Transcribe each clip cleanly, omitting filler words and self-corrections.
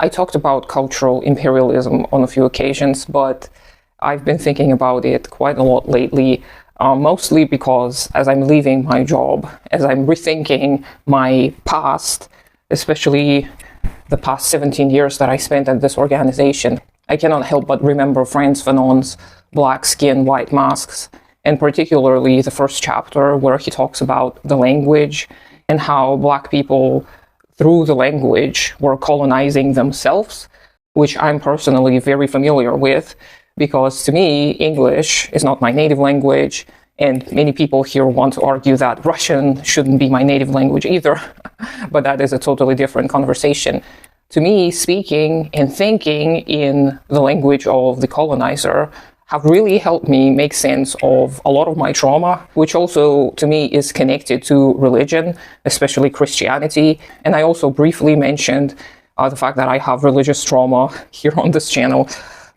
I talked about cultural imperialism on a few occasions, but I've been thinking about it quite a lot lately, mostly because as I'm leaving my job, as I'm rethinking my past, especially the past 17 years that I spent at this organization, I cannot help but remember Frantz Fanon's Black Skin, White Masks, and particularly the first chapter where he talks about the language and how Black people, through the language, were colonizing themselves, which I'm personally very familiar with, because to me, English is not my native language, and many people here want to argue that Russian shouldn't be my native language either, but that is a totally different conversation. To me, speaking and thinking in the language of the colonizer have really helped me make sense of a lot of my trauma, which also to me is connected to religion, especially Christianity. And I also briefly mentioned the fact that I have religious trauma here on this channel.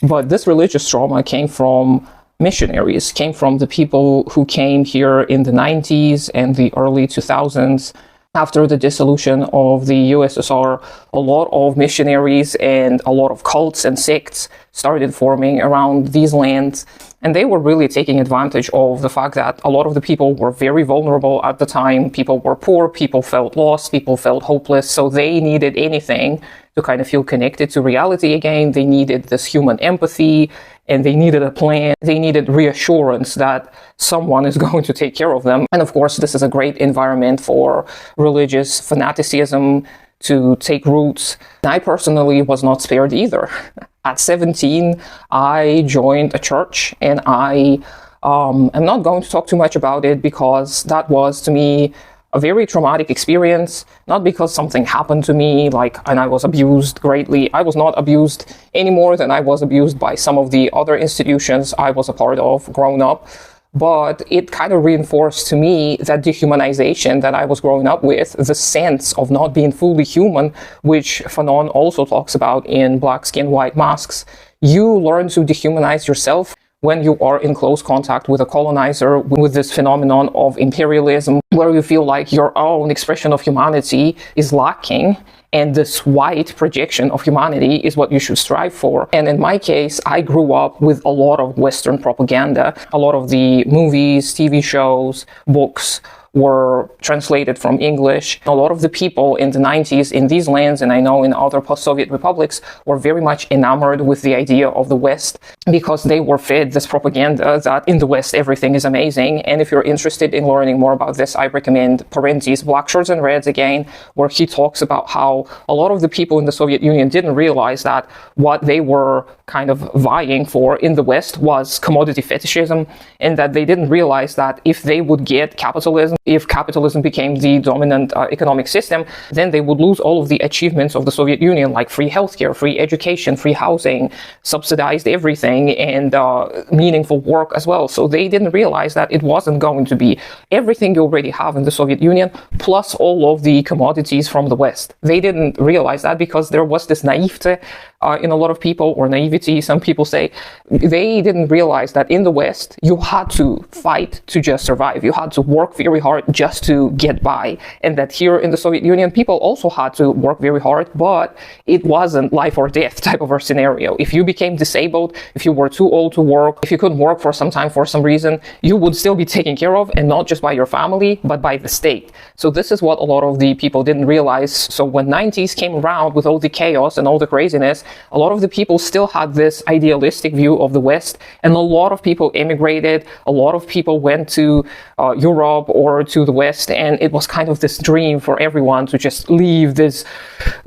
But this religious trauma came from missionaries, came from the people who came here in the 90s and the early 2000s. After the dissolution of the USSR, a lot of missionaries and a lot of cults and sects started forming around these lands. And they were really taking advantage of the fact that a lot of the people were very vulnerable at the time. People were poor, people felt lost, people felt hopeless. So they needed anything to kind of feel connected to reality again. They needed this human empathy, and they needed a plan. They needed reassurance that someone is going to take care of them. And of course, this is a great environment for religious fanaticism to take roots. I personally was not spared either. At 17, I joined a church, and I am not going to talk too much about it because that was, to me, a very traumatic experience, not because something happened to me, and I was abused greatly. I was not abused any more than I was abused by some of the other institutions I was a part of growing up. But it kind of reinforced to me that dehumanization that I was growing up with, the sense of not being fully human, which Fanon also talks about in Black Skin, White Masks. You learn to dehumanize yourself when you are in close contact with a colonizer, with this phenomenon of imperialism, where you feel like your own expression of humanity is lacking, and this white projection of humanity is what you should strive for. And in my case, I grew up with a lot of Western propaganda. A lot of the movies, TV shows, books were translated from English. A lot of the people in the 90s in these lands, and I know in other post-Soviet republics, were very much enamored with the idea of the West because they were fed this propaganda that in the West everything is amazing. And if you're interested in learning more about this, I recommend Parenti's Black Shirts and Reds again, where he talks about how a lot of the people in the Soviet Union didn't realize that what they were kind of vying for in the West was commodity fetishism, and that they didn't realize that if they would get capitalism, if capitalism became the dominant economic system, then they would lose all of the achievements of the Soviet Union, like free healthcare, free education, free housing, subsidized everything, and meaningful work as well. So they didn't realize that it wasn't going to be everything you already have in the Soviet Union, plus all of the commodities from the West. They didn't realize that because there was this naivete in a lot of people, or naivety, some people say. They didn't realize that in the West, you had to fight to just survive. You had to work very hard just to get by. And that here in the Soviet Union, people also had to work very hard, but it wasn't life or death type of a scenario. If you became disabled, if you were too old to work, if you couldn't work for some time for some reason, you would still be taken care of, and not just by your family, but by the state. So this is what a lot of the people didn't realize. So when 90s came around with all the chaos and all the craziness, a lot of the people still had this idealistic view of the West, and a lot of people immigrated, a lot of people went to Europe or to the West, and it was kind of this dream for everyone to just leave this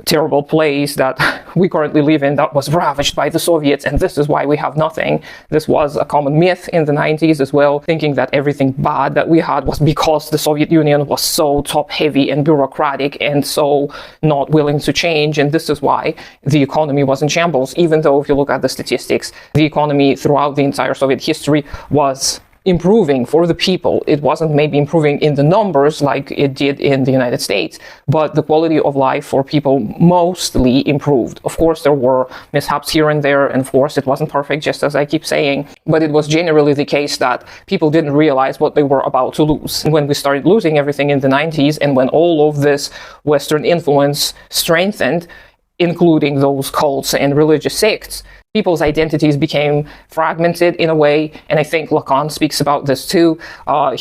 terrible place that we currently live in that was ravaged by the Soviets, and this is why we have nothing. This was a common myth in the 90s as well, thinking that everything bad that we had was because the Soviet Union was so top-heavy and bureaucratic and so not willing to change, and this is why the economy was in shambles, even though if you look at the statistics, the economy throughout the entire Soviet history was improving for the people. It wasn't maybe improving in the numbers like it did in the United States, but the quality of life for people mostly improved. Of course, there were mishaps here and there, and of course, it wasn't perfect, just as I keep saying, but it was generally the case that people didn't realize what they were about to lose. When we started losing everything in the 90s, and when all of this Western influence strengthened, including those cults and religious sects, people's identities became fragmented in a way, and I think Lacan speaks about this too.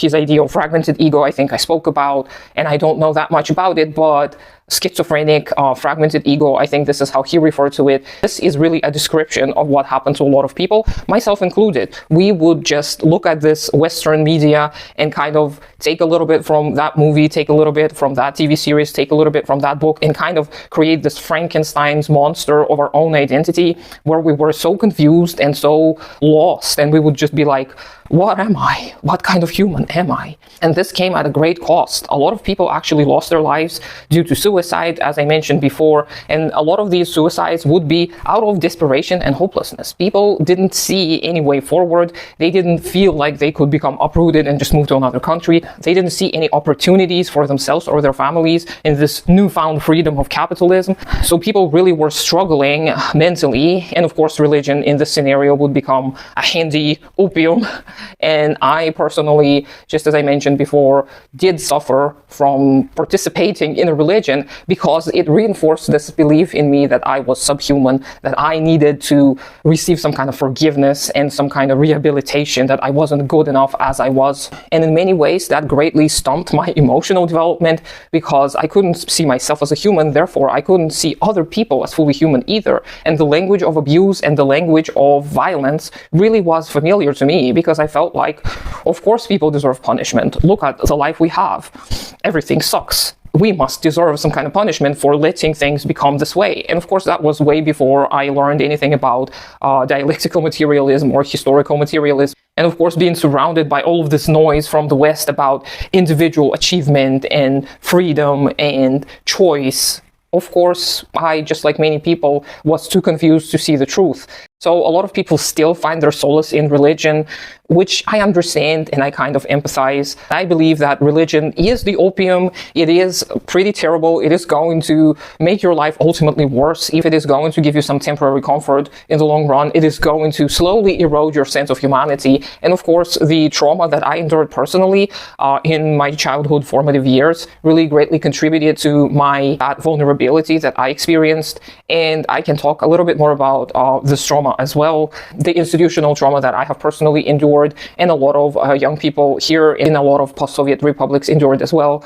His idea of fragmented ego, I think I spoke about, and I don't know that much about it, but schizophrenic, fragmented ego, I think this is how he referred to it. This is really a description of what happened to a lot of people, myself included. We would just look at this Western media and kind of take a little bit from that movie, take a little bit from that TV series, take a little bit from that book, and kind of create this Frankenstein's monster of our own identity, where we were so confused and so lost, and we would just be like, what am I? What kind of human am I? And this came at a great cost. A lot of people actually lost their lives due to suicide, as I mentioned before, and a lot of these suicides would be out of desperation and hopelessness. People didn't see any way forward. They didn't feel like they could become uprooted and just move to another country. They didn't see any opportunities for themselves or their families in this newfound freedom of capitalism. So people really were struggling mentally, and of course religion in this scenario would become a handy opium. And I personally, just as I mentioned before, did suffer from participating in a religion because it reinforced this belief in me that I was subhuman, that I needed to receive some kind of forgiveness and some kind of rehabilitation, that I wasn't good enough as I was. And in many ways, that greatly stumped my emotional development because I couldn't see myself as a human, therefore I couldn't see other people as fully human either. And the language of abuse and the language of violence really was familiar to me because I felt like, of course people deserve punishment. Look at the life we have. Everything sucks. We must deserve some kind of punishment for letting things become this way. And of course that was way before I learned anything about dialectical materialism or historical materialism. And of course being surrounded by all of this noise from the West about individual achievement and freedom and choice. Of course, I, just like many people, was too confused to see the truth. So a lot of people still find their solace in religion, which I understand and I kind of empathize. I believe that religion is the opium. It is pretty terrible. It is going to make your life ultimately worse. If it is going to give you some temporary comfort in the long run, it is going to slowly erode your sense of humanity. And of course, the trauma that I endured personally in my childhood formative years really greatly contributed to my vulnerability that I experienced. And I can talk a little bit more about this trauma as well, the institutional trauma that I have personally endured, and a lot of young people here in a lot of post-Soviet republics endured as well.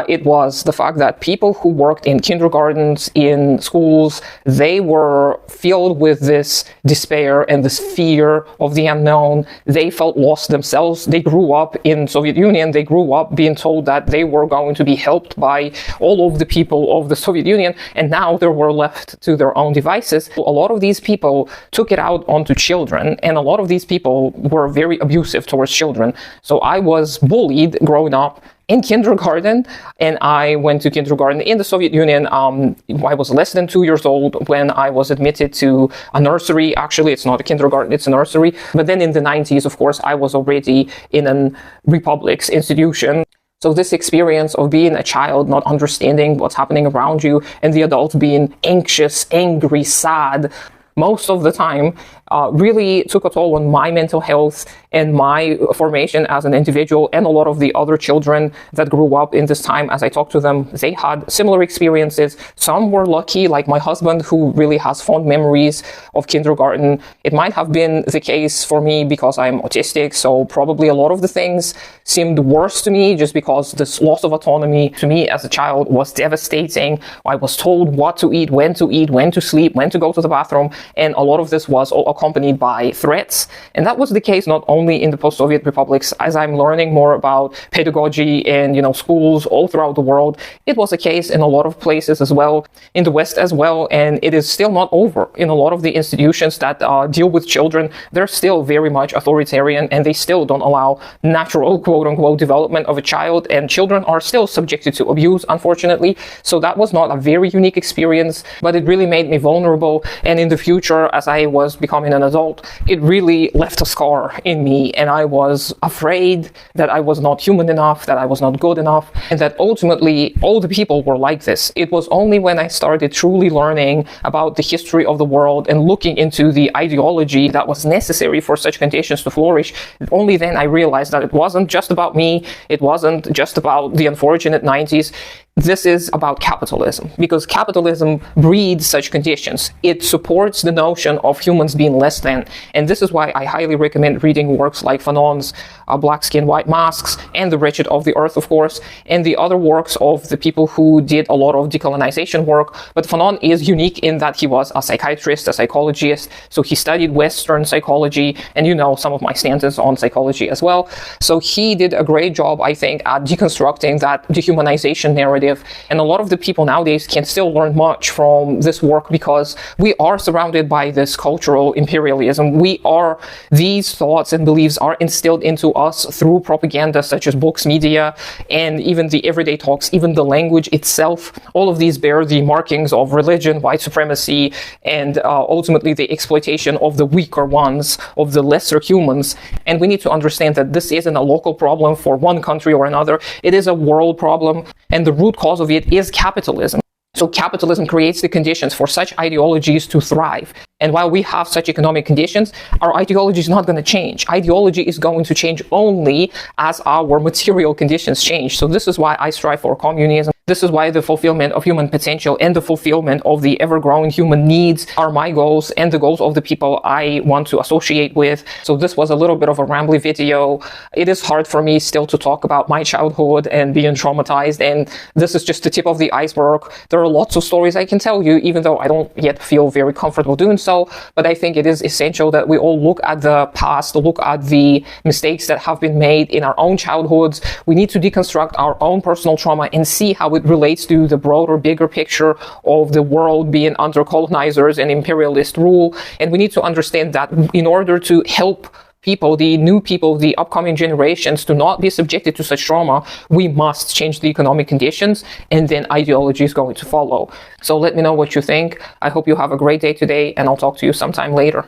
It was the fact that people who worked in kindergartens, in schools, they were filled with this despair and this fear of the unknown. They felt lost themselves. They grew up in Soviet Union. They grew up being told that they were going to be helped by all of the people of the Soviet Union, and now they were left to their own devices. A lot of these people took it out onto children, and a lot of these people were very abusive towards children. So I was bullied growing up in kindergarten, and I went to kindergarten in the Soviet Union. I was less than 2 years old when I was admitted to a nursery. Actually, it's not a kindergarten, it's a nursery. But then in the 90s, of course, I was already in a republic's institution. So this experience of being a child, not understanding what's happening around you, and the adult being anxious, angry, sad, most of the time, really took a toll on my mental health and my formation as an individual, and a lot of the other children that grew up in this time. As I talked to them, they had similar experiences. Some were lucky, like my husband, who really has fond memories of kindergarten. It might have been the case for me because I'm autistic, so probably a lot of the things seemed worse to me just because this loss of autonomy to me as a child was devastating. I was told what to eat, when to sleep, when to go to the bathroom, and a lot of this was accompanied by threats. And that was the case not only in the post-Soviet republics. As I'm learning more about pedagogy and, schools all throughout the world, it was a case in a lot of places as well, in the West as well, and it is still not over. In a lot of the institutions that deal with children, they're still very much authoritarian, and they still don't allow natural, quote-unquote, development of a child, and children are still subjected to abuse, unfortunately. So that was not a very unique experience, but it really made me vulnerable, and in the future, as I was becoming an adult, it really left a scar in me, and I was afraid that I was not human enough, that I was not good enough, and that ultimately all the people were like this. It was only when I started truly learning about the history of the world and looking into the ideology that was necessary for such conditions to flourish, only then I realized that it wasn't just about me, it wasn't just about the unfortunate 90s, this is about capitalism, because capitalism breeds such conditions. It supports the notion of humans being less than. And this is why I highly recommend reading works like Fanon's Black Skin, White Masks, and The Wretched of the Earth, of course, and the other works of the people who did a lot of decolonization work. But Fanon is unique in that he was a psychiatrist, a psychologist, so he studied Western psychology, and you know some of my stances on psychology as well. So he did a great job, I think, at deconstructing that dehumanization narrative. And a lot of the people nowadays can still learn much from this work, because we are surrounded by this cultural imperialism. These thoughts and beliefs are instilled into us through propaganda such as books, media, and even the everyday talks, even the language itself. All of these bear the markings of religion, white supremacy, and ultimately the exploitation of the weaker ones, of the lesser humans. And we need to understand that this isn't a local problem for one country or another. It is a world problem, and the root cause of it is capitalism. So capitalism creates the conditions for such ideologies to thrive. And while we have such economic conditions, our ideology is not going to change. Ideology is going to change only as our material conditions change. So this is why I strive for communism. This is why the fulfillment of human potential and the fulfillment of the ever-growing human needs are my goals and the goals of the people I want to associate with. So this was a little bit of a rambly video. It is hard for me still to talk about my childhood and being traumatized, and this is just the tip of the iceberg. There are lots of stories I can tell you, even though I don't yet feel very comfortable doing so, but I think it is essential that we all look at the past, look at the mistakes that have been made in our own childhoods. We need to deconstruct our own personal trauma and see how it relates to the broader, bigger picture of the world being under colonizers and imperialist rule. And we need to understand that in order to help people, the new people, the upcoming generations, to not be subjected to such trauma, we must change the economic conditions, and then ideology is going to follow. So let me know what you think. I hope you have a great day today, and I'll talk to you sometime later.